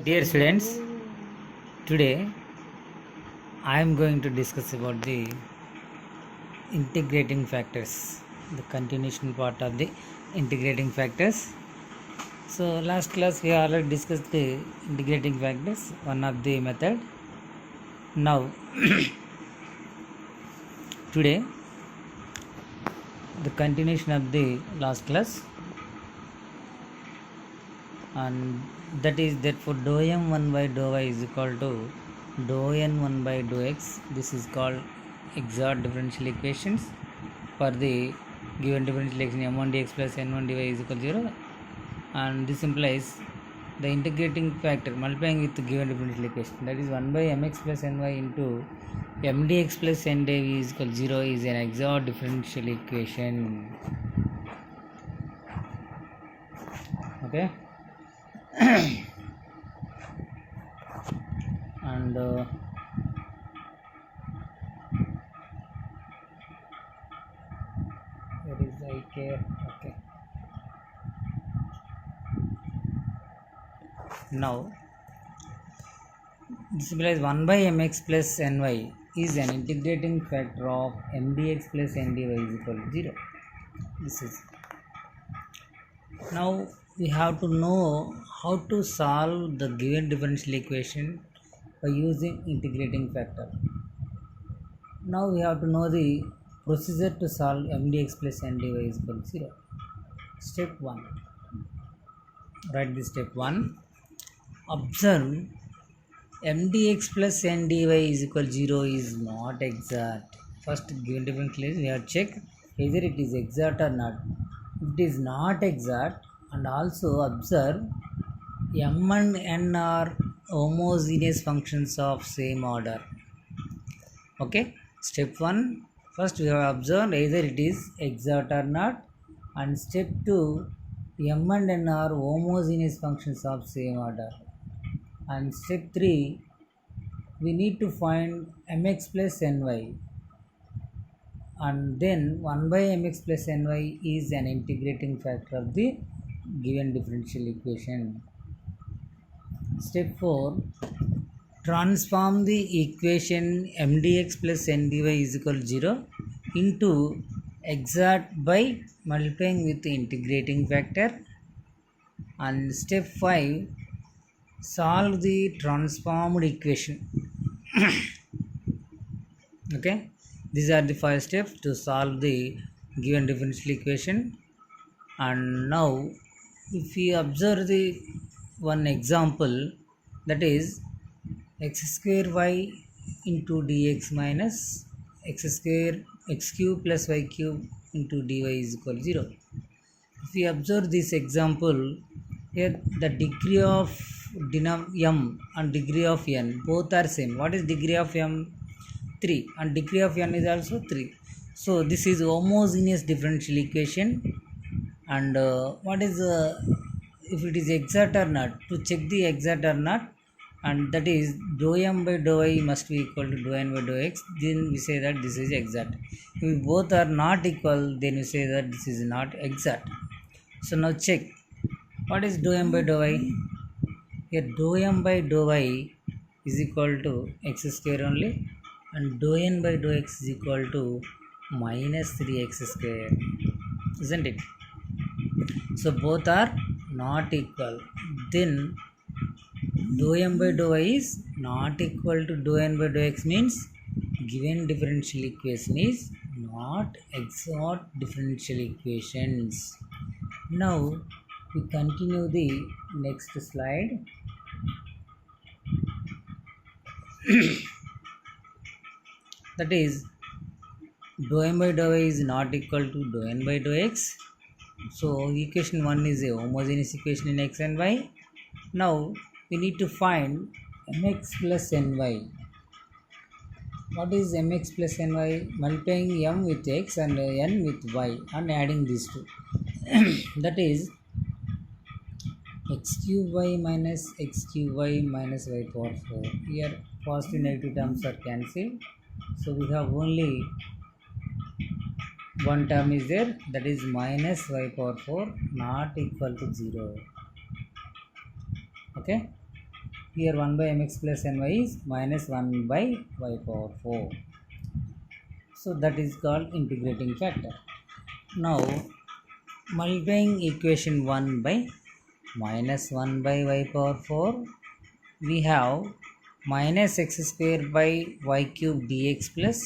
Dear students, today I am going to discuss about the integrating factors, the continuation part of the integrating factors. So last class we already discussed the integrating factors, one of the method. Now today the continuation of the last class, and that is that for dou m1 by dou y is equal to dou n1 by dou x. This is called exact differential equations for the given differential equation m1 dx plus n1 dy is equal to 0, and this implies the integrating factor multiplying with the given differential equation, that is 1 by mx plus ny into m dx plus n dy is equal to 0 is an exact differential equation. Okay. And where is I care? Okay. Now this implies 1 by mx plus ny is an integrating factor of m dx plus n dy is equal to 0. This is. Now we have to know how to solve the given differential equation by using integrating factor. Now we have to know the procedure to solve m dx plus n dy is equal to 0. Step 1. Write this step 1. Observe m dx plus n dy is equal to 0 is not exact. First given differential equation we have to check either it is exact or not. If it is not exact, and also observe m and n are homogeneous functions of same order. Okay. Step 1, first we have observed either it is exact or not, and step 2, m and n are homogeneous functions of same order, and step 3, we need to find mx plus ny, and then 1 by mx plus ny is an integrating factor of the given differential equation. Step 4, transform the equation m dx plus n dy is equal to 0 into exact by multiplying with the integrating factor. And step 5, solve the transformed equation. Okay, these are the 5 steps to solve the given differential equation. And now if we observe the one example, that is x square y into dx minus x square x cube plus y cube into dy is equal to 0. If we observe this example, here the degree of m and degree of n both are same. What is degree of m? 3, and degree of n is also 3. So this is homogeneous differential equation. And what is if it is exact or not? To check the exact or not, and that is dou m by dou y must be equal to dou n by dou x, then we say that this is exact. If both are not equal, then we say that this is not exact. So now check what is dou m by dou y. Here dou m by dou y is equal to x square only, and dou n by dou x is equal to minus 3x square, isn't it? So both are not equal, then dou m by dou y is not equal to dou n by dou x, means given differential equation is not exact differential equations. Now we continue the next slide. That is dou m by dou y is not equal to dou n by dou x. So equation 1 is a homogeneous equation in x and y. Now we need to find mx plus ny. What is mx plus ny? Multiplying m with x and n with y and adding these two. That is x cube y minus x cube y minus y power 4. Here positive negative terms are cancelled. So we have only one term is there, that is minus y power 4 not equal to 0. Okay. Here 1 by mx plus ny is minus 1 by y power 4. So that is called integrating factor. Now multiplying equation 1 by minus 1 by y power 4, we have minus x square by y cube dx plus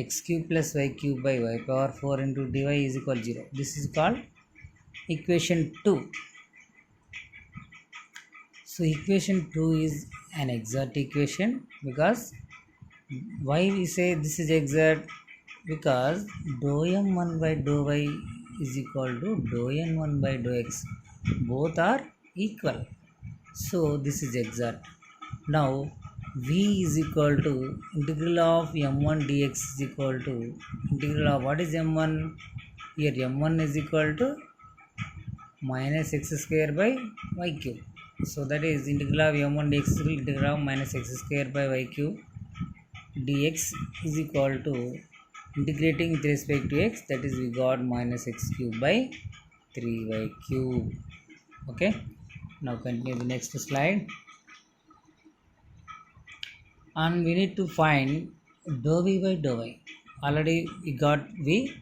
x cube plus y cube by y power 4 into dy is equal to 0. This is called equation 2. So equation 2 is an exact equation. Because why we say this is exact? Because dou m1 by dou y is equal to dou n1 by dou x. Both are equal. So this is exact. Now v is equal to integral of m1 dx is equal to integral of what is m1? Here m1 is equal to minus x square by y cube. So that is integral of m1 dx is integral of minus x square by y cube dx is equal to integrating with respect to x, that is we got minus x cube by 3y cube. Okay, now continue the next slide. And we need to find dou v by dou y. Already we got v,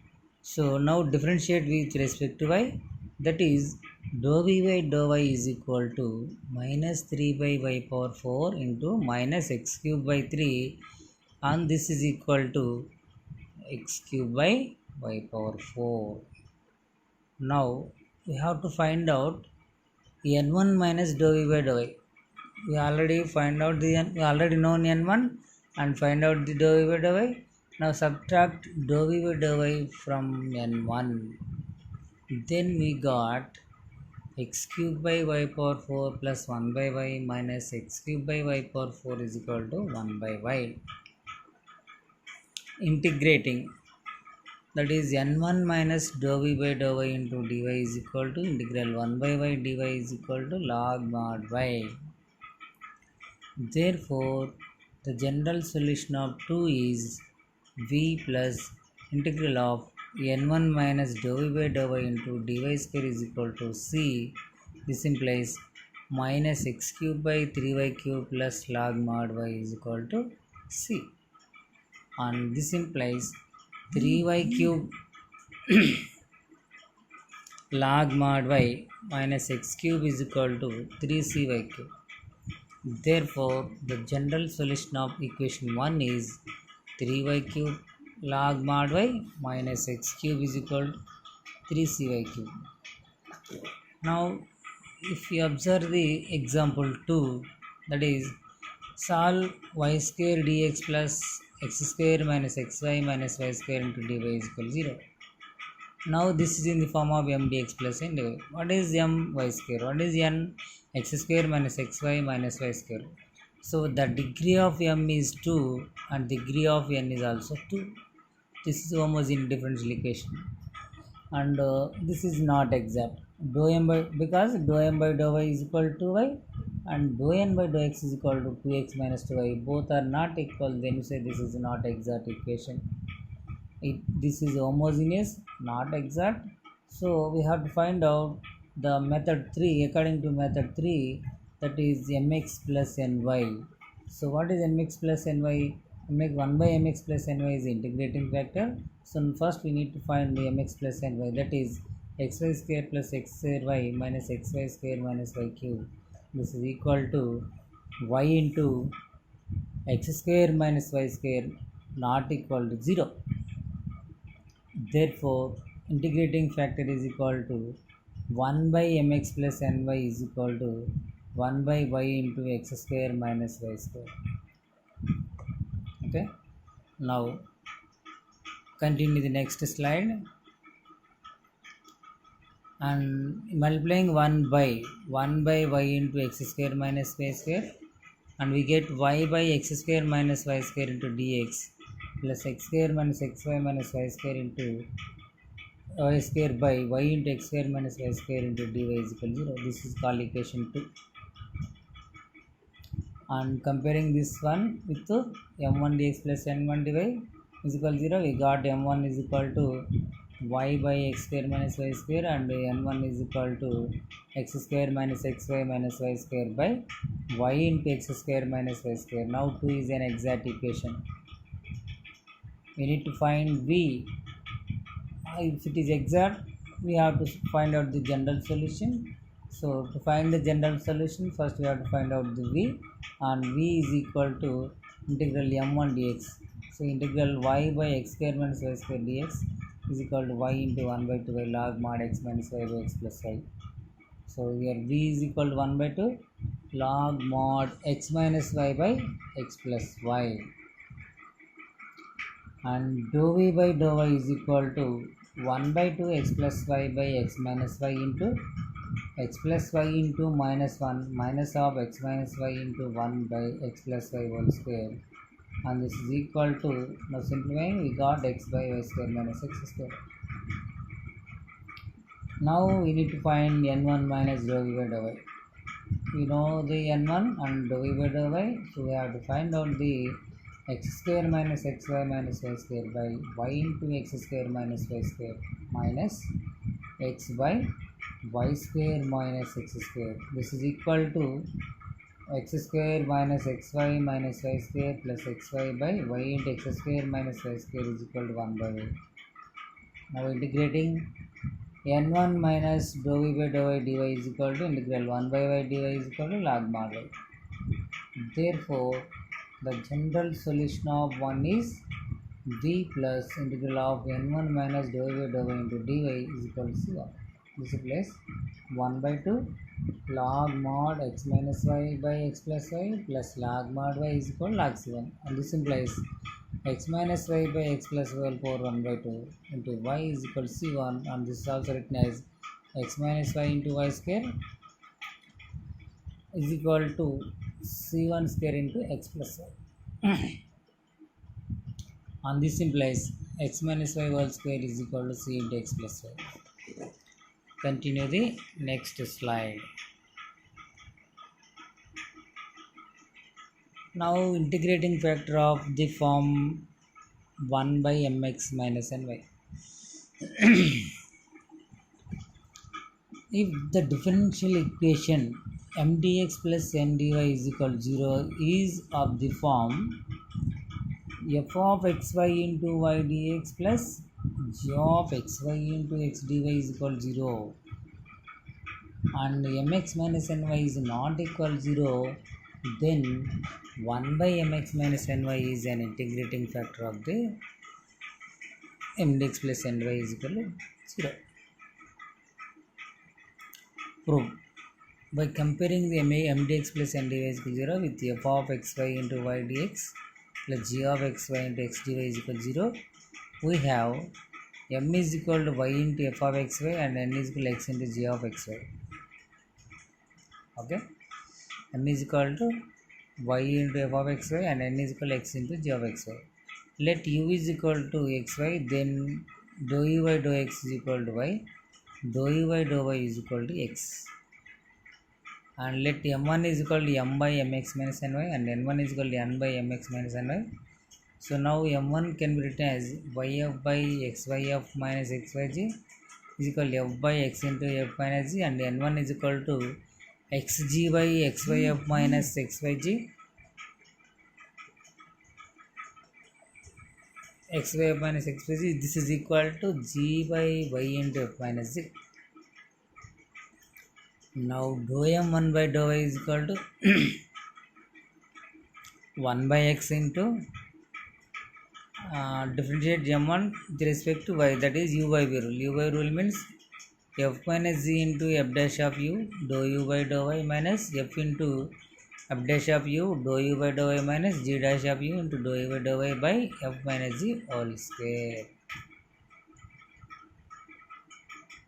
so now differentiate v with respect to y. That is dou v by dou y is equal to minus 3 by y power 4 into minus x cube by 3, and this is equal to x cube by y power 4. Now we have to find out n1 minus dou v by dou y. We already find out the we already know n1 and find out the dou v by dou y. Now subtract dou v by dou y from n1. Then we got x cube by y power 4 plus 1 by y minus x cube by y power 4 is equal to 1 by y. Integrating, that is n1 minus dou v by dou y into dy is equal to integral 1 by y dy is equal to log mod y. Therefore the general solution of 2 is v plus integral of n1 minus dou v by dou y into dy square is equal to c. This implies minus x cube by 3y cube plus log mod y is equal to c. And this implies 3y cube log mod y minus x cube is equal to 3cy cube. Therefore the general solution of equation 1 is 3y cube log mod y minus x cube is equal to 3cy cube. Now if you observe the example 2, that is solve y square dx plus x square minus xy minus y square into dy is equal to 0. Now this is in the form of m dx plus n dy. What is m y square? What is n? X square minus xy minus y square. So the degree of m is 2 and degree of n is also 2. This is homogeneous differential equation, and this is not exact. Dou m by, because dou m by dou y is equal to y and dou n by dou x is equal to 2x minus 2y. Both are not equal, then you say this is not exact equation. This is homogeneous, not exact. So we have to find out the method 3. According to method 3, that is mx plus ny. So what is mx plus ny? Mx 1 by mx plus ny is the integrating factor. So first we need to find the mx plus ny, that is xy square plus x square y minus xy square minus y cube. This is equal to y into x square minus y square not equal to 0. Therefore integrating factor is equal to 1 by mx plus ny is equal to 1 by y into x square minus y square. Okay, now continue the next slide. And multiplying 1 by y into x square minus y square, and we get y by x square minus y square into dx plus x square minus xy minus y square into y square by y into x square minus y square into dy is equal to 0. This is called equation 2. And comparing this one with m1 dx plus n1 dy is equal to 0, we got m1 is equal to y by x square minus y square and n1 is equal to x square minus xy minus y square by y into x square minus y square. Now 2 is an exact equation. We need to find v. If it is exact, we have to find out the general solution. So to find the general solution, first we have to find out the v, and v is equal to integral m1 dx. So integral y by x square minus y square dx is equal to y into 1 by 2 by log mod x minus y by x plus y. So here v is equal to 1 by 2 log mod x minus y by x plus y, and dou v by dou y is equal to 1 by 2 x plus y by x minus y into x plus y into minus 1 minus of x minus y into 1 by x plus y whole square, and this is equal to, now simplifying, we got x by y square minus x square. Now we need to find n1 minus dou v by dou y. We know the n1 and dou v by dou y, so we have to find out the x square minus xy minus y square by y into x square minus y square minus x by y square minus x square. This is equal to x square minus xy minus y square plus xy by y into x square minus y square is equal to 1 by y. Now integrating n1 minus dou v by dou y dy is equal to integral 1 by y dy is equal to log mod y. Therefore, the general solution of 1 is v plus integral of n1 minus dou v by dou y into dy is equal to c1. This replace 1 by 2 log mod x minus y by x plus y plus log mod y is equal to log c1, and this implies x minus y by x plus y whole power 1 by 2 into y is equal to c1, and this is also written as x minus y into y square is equal to c1 square into x plus y. And this implies x minus y whole square is equal to c into x plus y. Continue the next slide. Now integrating factor of the form 1 by mx minus ny. If the differential equation m dx plus n dy is equal to 0 is of the form f of xy into y dx plus g of xy into x dy is equal to 0, and mx minus ny is not equal to 0, then 1 by mx minus ny is an integrating factor of the m dx plus n dy is equal to 0. Prove. By comparing the m dx plus n dy is equal to 0 with f of xy into y dx plus g of xy into x dy is equal to 0, we have m is equal to y into f of xy and n is equal to x into g of xy. Okay, m is equal to y into f of xy and n is equal to x into g of xy. Let u is equal to xy, then dou u by dou x is equal to y, dou u by dou y is equal to x, and let m1 is equal to m by mx minus ny and n1 is equal to n by mx minus ny. So now m1 can be written as yf by xyf minus xyg is equal to f by x into f minus g, and n1 is equal to xg by xyf minus xyg, xyf minus xyg, this is equal to g by y into f minus g. Now dou m1 by dou y is equal to 1 by x into differentiate m1 with respect to y, that is u by v rule. U by rule means f minus z into f dash of u dou u by dou y minus f into f dash of u dou u by dou y minus g dash of u into dou u by dou y by f minus g all square.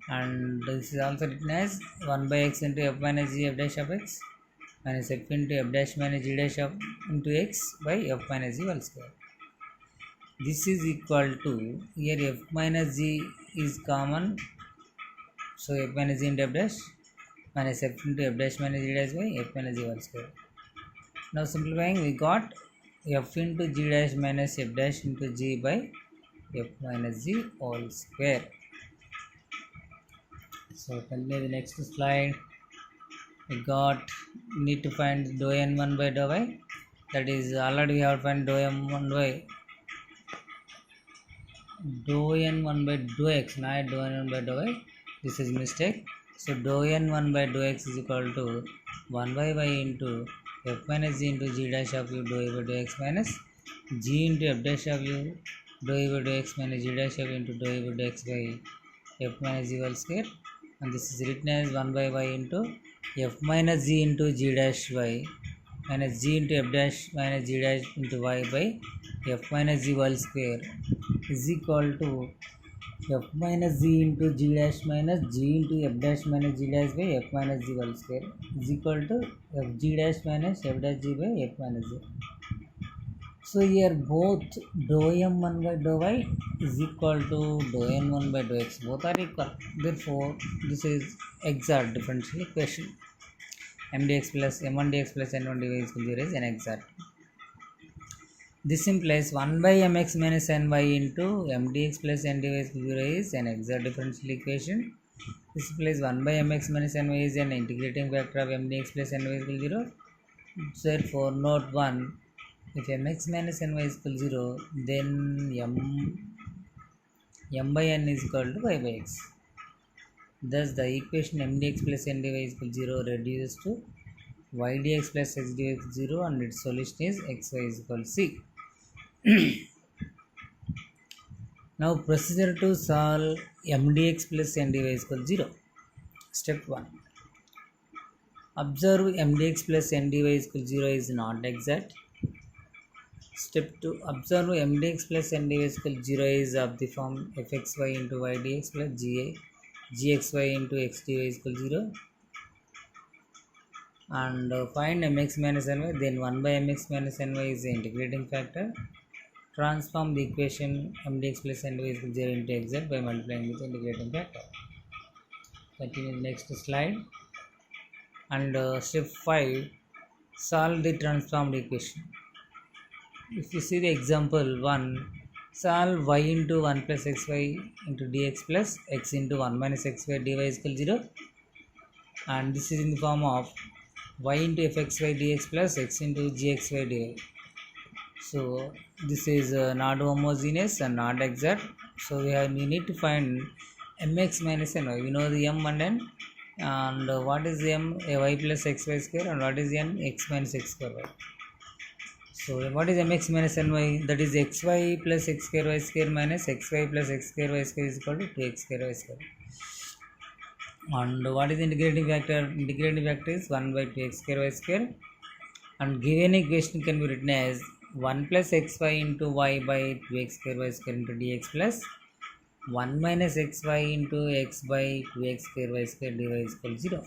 And this is also written as 1 by x into f minus g f dash of x minus f into f dash minus g dash of into x by f minus g whole square. This is equal to, here f minus g is common, so f minus g into f dash minus f into f dash minus g dash by f minus g whole square. Now simplifying, we got f into g dash minus f dash into g by f minus g whole square. So continue the next slide. we got need to find dou n1 by dou y, that is already we have find dou m1 by dou n1 by dou x, not dou n1 by dou y. This is mistake. So dou n1 by dou x is equal to 1 by y into f minus g into g dash of u dou y by dou x minus g into f dash of u dou y by dou x minus g dash of u into dou y by dou x by f minus g whole square, and this is written as 1 by y into f minus g into g dash y minus g into f dash minus g dash into y by f minus g whole square is equal to f minus g into g dash minus g into f dash minus g dash by f minus g whole square is equal to f g dash minus f dash g by f minus g. So here both dou m1 by dou y is equal to dou n1 by dou x, both are equal. Therefore this is exact differential equation. M dx plus m1 dx plus n1 dy is equal to 0 is an exact. This implies 1 by mx minus ny into m dx plus n dy is equal to 0 is an exact differential equation. This implies 1 by mx minus ny is an integrating factor of m dx plus ny is equal to 0. Therefore note 1, if mx minus ny is equal to 0, then m by n is equal to y by x. Thus the equation m dx plus n dy is equal to 0 reduces to y dx plus x dx 0, and its solution is xy is equal to c. Now procedure to solve m dx plus n dy is equal to 0. Step 1. Observe m dx plus n dy is equal to 0 is not exact. Step 2. Observe m dx plus n dy is equal to 0 is of the form fxy into y dx plus gxy into x dy is equal to 0. And find mx minus ny, then 1 by mx minus ny is the integrating factor. Transform the equation m dx plus n dy is equal to 0 into exact by multiplying with integrating factor. Continue the next slide. And step 5, solve the transformed equation. If you see the example 1, solve y into 1 plus xy into dx plus x into 1 minus xy dy is equal to 0, and this is in the form of y into fxy dx plus x into gxy dy. So this is not homogeneous and not exact. So we need to find mx minus ny. We know the m and n, and what is m? A y plus xy square, and what is n? X minus x square y. So what is mx minus ny? That is xy plus x square y square minus xy plus x square y square is equal to 2x square y square. And what is integrating factor? Integrating factor is 1 by 2x square y square. And given equation can be written as 1 plus xy into y by 2x square y square into dx plus 1 minus xy into x by 2x square y square dy is equal to 0.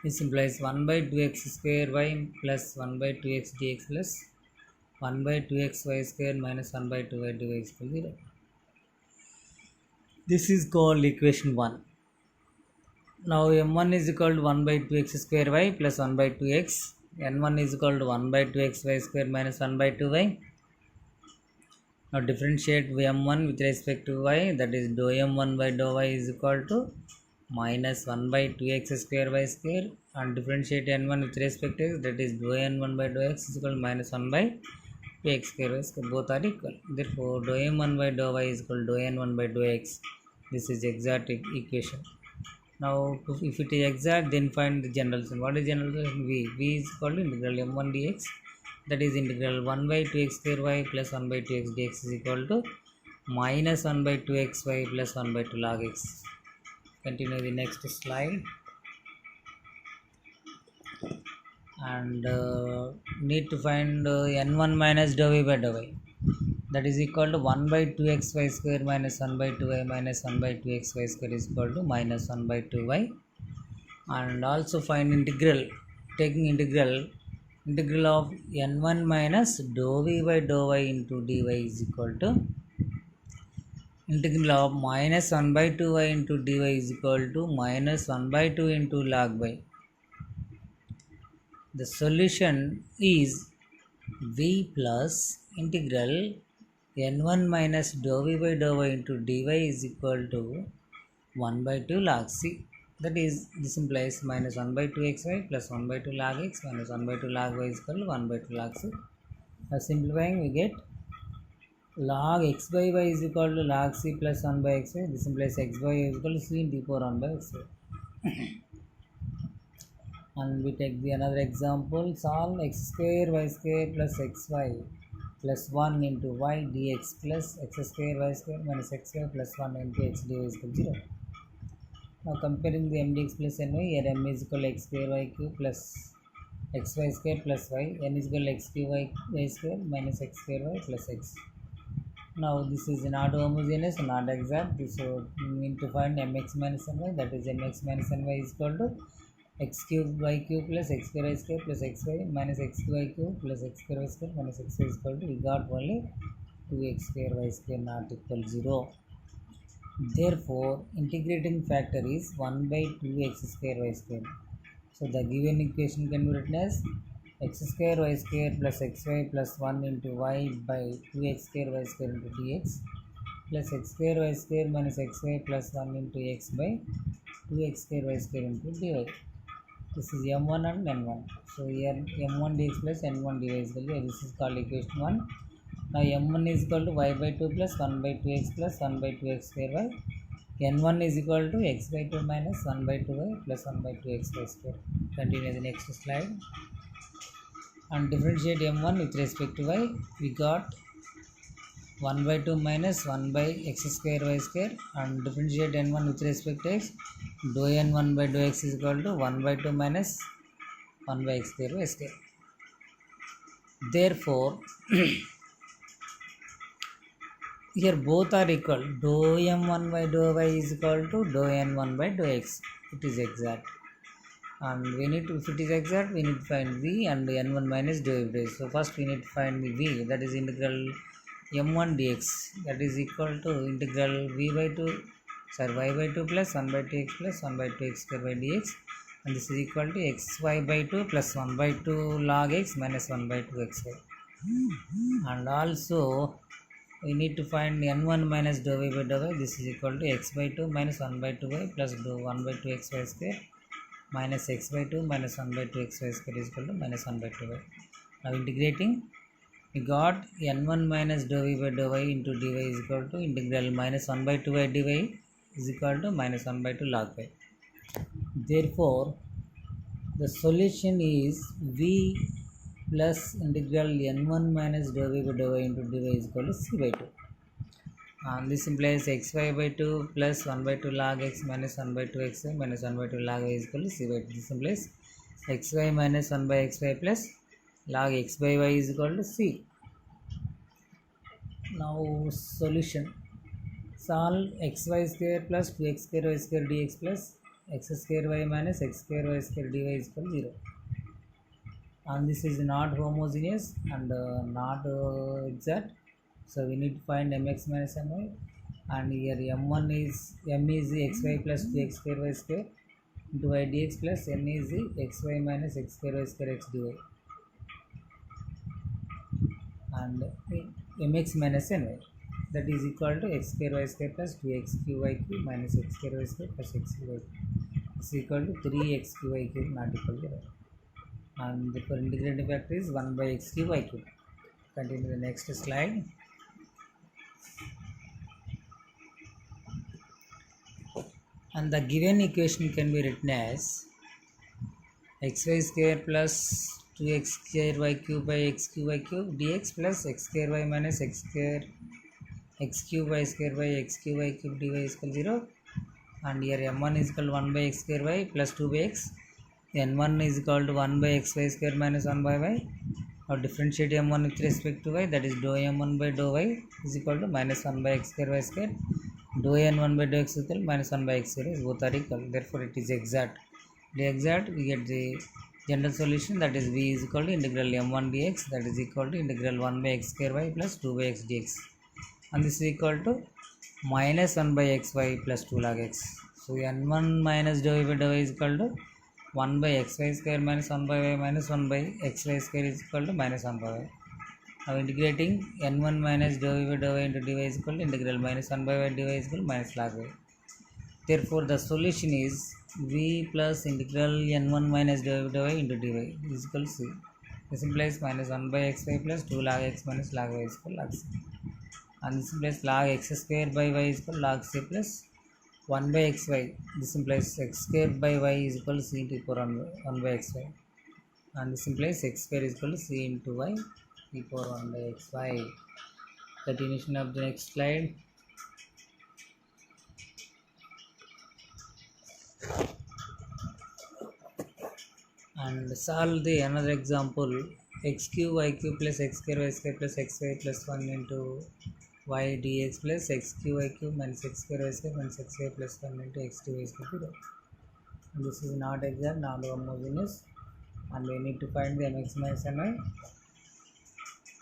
This implies 1 by 2x square y plus 1 by 2x dx plus 1 by 2x y square minus 1 by 2y dy is equal to 0. This is called equation 1. Now m1 is equal to 1 by 2x square y plus 1 by 2x, n1 is equal to 1 by 2xy square minus 1 by 2y. Now differentiate m1 with respect to y, that is dou m1 by dou y is equal to minus 1 by 2x square y square, and differentiate n1 with respect to x, that is dou n1 by dou x is equal to minus 1 by 2x square y square, both are equal. Therefore dou m1 by dou y is equal to dou n1 by dou x. This is exact equation. Now if it is exact, then find the general solution. What is general solution? V is equal to integral m1 dx, that is integral 1 by 2x square y plus 1 by 2x dx is equal to minus 1 by 2xy plus 1 by 2 log x. Continue the next slide. And need to find n1 minus dou y by dou y, that is equal to 1 by 2xy square minus 1 by 2y minus 1 by 2xy square is equal to minus 1 by 2y. And also find integral, taking integral of n1 minus dou v by dou y into dy is equal to integral of minus 1 by 2y into dy is equal to minus 1 by 2 into log y. The solution is v plus integral n1 minus dou v by dou y into dy is equal to 1 by 2 log c. That is, this implies minus 1 by 2 xy plus 1 by 2 log x minus 1 by 2 log y is equal to 1 by 2 log c. Now simplifying, we get log x by y is equal to log c plus 1 by xy. This implies x by y is equal to c into power 1 by xy. And we take the another example. Solve x square y square plus xy plus 1 into y dx plus x square y square minus xy plus 1 into x dy is equal to 0. Now comparing the mdx plus ny, here m is equal to x square y cube plus xy square plus y, n is equal to x cube y square minus x square y plus x. Now this is not homogeneous, not exact, so we need to find mx minus ny, that is mx minus ny is equal to x cube y cube plus x square y square plus xy minus x cube y cube plus x square y square minus xy is equal to, we got only 2x square y square not equal to 0. Therefore, integrating factor is 1 by 2x square y square. So the given equation can be written as x square y square plus xy plus 1 into y by 2x square y square into dx plus x square y square minus xy plus 1 into x by 2x square y square into dy. This is m1 and n1. So here m1 dx plus n1 dy is equal to, this is called equation 1. Now m1 is equal to y by 2 plus 1 by 2x plus 1 by 2x square y. n1 is equal to x by 2 minus 1 by 2y plus 1 by 2x square. Continue the next slide. And differentiate m1 with respect to y. We got 1 by 2 minus 1 by x square y square, and differentiate n1 with respect to x. Dou n1 by dou x is equal to 1 by 2 minus 1 by x square y square. Therefore, here both are equal. Dou m1 by dou y is equal to dou n1 by dou x. It is exact. And we need to, if it is exact, we need to find v and n1 minus dou y. So first we need to find the v, that is integral m1 dx, that is equal to integral v by 2, y by 2 plus 1 by 2x plus 1 by 2x square by dx, and this is equal to xy by 2 plus 1 by 2 log x minus 1 by 2 xy. And also we need to find n1 minus dou v by dou y. This is equal to x by 2 minus 1 by 2y plus dou 1 by 2 xy square minus x by 2 minus 1 by 2 xy square is equal to minus 1 by 2y. Now integrating, we got n1 minus dou v by dou y into dy is equal to integral minus 1 by 2y dy is equal to minus 1 by 2 log y. Therefore, the solution is v plus integral n1 minus dou v by dou y into dy is equal to c by 2. And this implies xy by 2 plus 1 by 2 log x minus 1 by 2 xy minus 1 by 2 log y is equal to c by 2. This implies xy minus 1 by xy plus log x by y is equal to c. Now solution. Solve xy square plus 2x square y square dx plus x square y minus x square y square dy is equal to 0. And this is not homogeneous and not exact. So we need to find mx minus my, and here m1 is, m is the xy plus 2x square y square into y dx plus n is the xy minus x square y square x dy, and mx minus ny, that is equal to x square y square plus 2x cube y cube minus x square y square plus x cube y cube is equal to 3x cube y cube not equal to 0. And the integrating factor is 1 by x cube y cube. Continue the next slide. And the given equation can be written as xy square plus 2x square y cube by x cube y cube dx plus x square y minus x square x cube y square by x cube y cube dy is equal to 0. And here m1 is equal to 1 by x square y plus 2 by x, n1 is equal to 1 by xy square minus 1 by y. Now differentiate m1 with respect to y, that is dou m1 by dou y is equal to minus 1 by x square y square, dou n1 by dou x is equal to minus 1 by x square, is both are equal, therefore it is exact. The exact, we get the general solution, that is v is equal to integral m1 dx, that is equal to integral 1 by x square y plus 2 by x dx, and this is equal to minus 1 by xy plus 2 log x. So n1 minus dou by dou y is equal to 1 by xy square minus 1 by y minus 1 by xy square is equal to minus 1 by y. Now integrating n1 minus dou by dou y into dy is equal to integral minus 1 by y dy is equal to minus log y. Therefore the solution is v plus integral n1 minus dy by into dy is equal to c. This implies minus 1 by xy plus 2 log x minus log y is equal to log c. And this implies log x square by y is equal to log c plus 1 by xy. This implies x square by y is equal to c into e power 1 by xy. And this implies x square is equal to c into y e power 1 by xy. Continuation of the next slide. And solve the another example, x cube y cube plus x square y square plus xy plus 1 into y dx plus x cube y cube minus x square y square minus xy plus 1 into x dy is equal to 0. And this is not exact, not homogeneous, and we need to find the mx minus ny.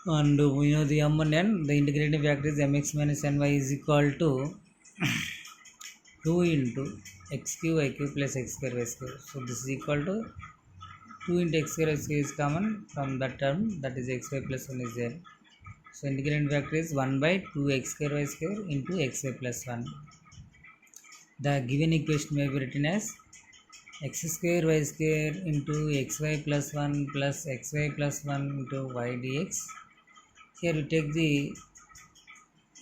And we know the m and n, the integrating factor is mx minus ny is equal to 2 into x cube y cube plus x square y square. So this is equal to 2 into x square y square is common from that term, that is xy plus 1 is there. So integrating factor is 1 by 2 x square y square into xy plus 1. The given equation may be written as x square y square into xy plus 1 plus xy plus 1 into y dx. Here we take the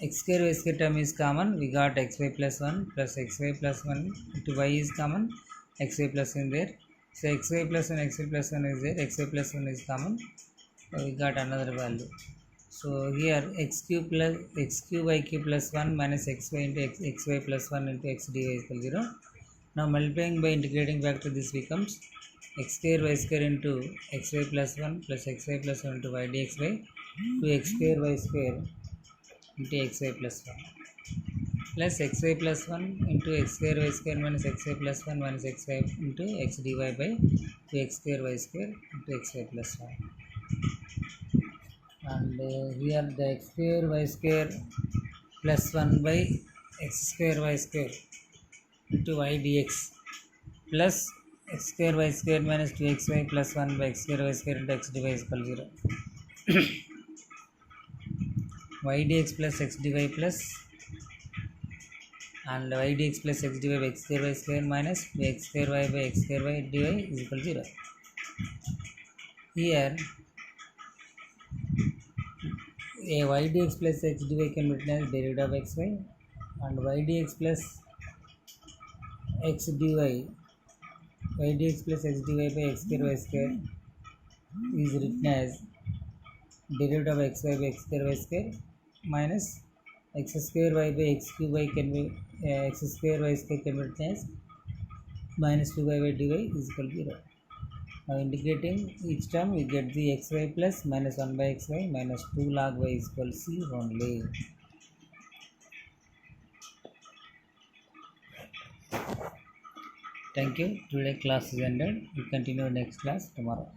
x square y square term is common, we got xy plus 1 plus xy plus 1 into y is common, xy plus 1 there. So xy plus 1 xy plus 1 is there, xy plus 1 is common, so we got another value. So here x cube y cube plus 1 minus xy into xy plus 1 into x dy is equal to 0. Now multiplying by integrating factor, this becomes x square y square into xy plus 1 plus xy plus 1 into y dx by 2x square y square into xy plus 1 plus xy plus 1 into x square y square minus xy plus 1 minus xy into x dy by 2x square y square into xy plus 1. And here the x square y square plus 1 by x square y square into y dx plus x square y square minus 2xy plus 1 by x square y square into x dy is equal to 0. y dx plus x dy plus and y dx plus x dy by x square y square minus x square y by x square y dy is equal to 0. Here a y dx plus x dy can be written as derivative of xy, and y dx plus x dy, y dx plus x dy by x square y square is written as derivative of xy by x square y square minus x square y by x cube y can be x square y square can be written as minus 2y by dy is equal to 0. Now integrating each term, we get the xy plus minus 1 by xy minus 2 log y is equal to c only. Thank you. Today class is ended. We continue next class tomorrow.